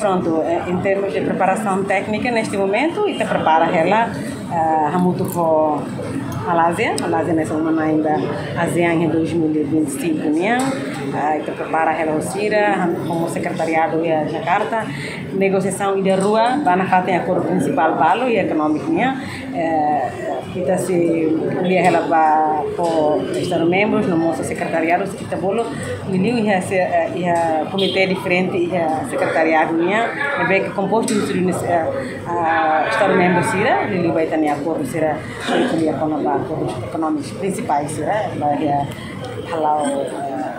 Pronto, em termos de preparação técnica, neste momento, e te prepara ela muito com a Malásia nessa semana ainda ASEAN em 2025, né? E te prepara ela o CIRA, como secretariado em Jakarta, negociação e de rua, vai na fato em acordo principal balo e econômico, né? Kita se lihat ela para os Estados-membros no nosso secretariado kita bolo miliu ia comitê diferente ia secretariado nia bem que composto dos Estados-membros sira miliu vai ter acordo sira kuliah acordos econômicos principais sira vai halau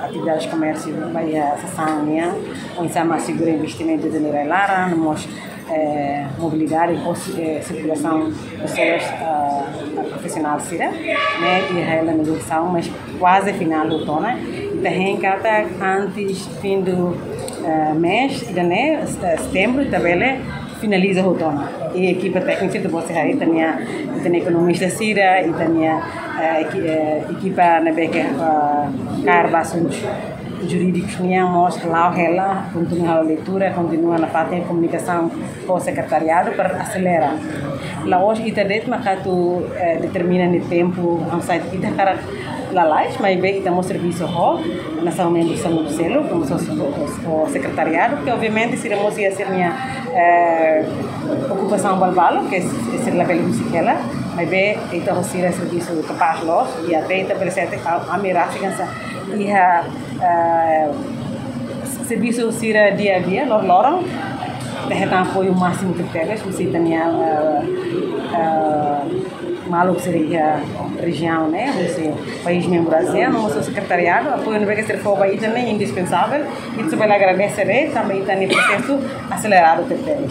atividades comércio vai sessão nia onde sama seguro investimento de nilai lara nos mobilidade e circulação de pessoas profissionais, né? E ela negociação, mas quase final do outono. E também cada antes fim do mês, de setembro, também finaliza o outono. E a equipe técnica de você aí tem economista Cira e tem equipe na beca assuntos jurídicos que mostra lá ela continua a leitura, continua na parte de comunicação com o secretariado para acelerar. Lá hoje ita det maka tu determina no tempo on site ita cara lá mas bem que temos serviço na são membros do selo como o secretariado que obviamente se iremos ia ser minha ocupação balbalo que é ser lá pelo musiquela mas bem ita receber serviço capaz los e até ita presente a mirar ficança e serviço sira dia a dia lorong tem apoio máximo que pega se tem maluco seria região né você país membro ASEAN no seu secretariado apoio não vai ser fogo aí também indispensável e você vai agradecer também está no processo acelerado que pega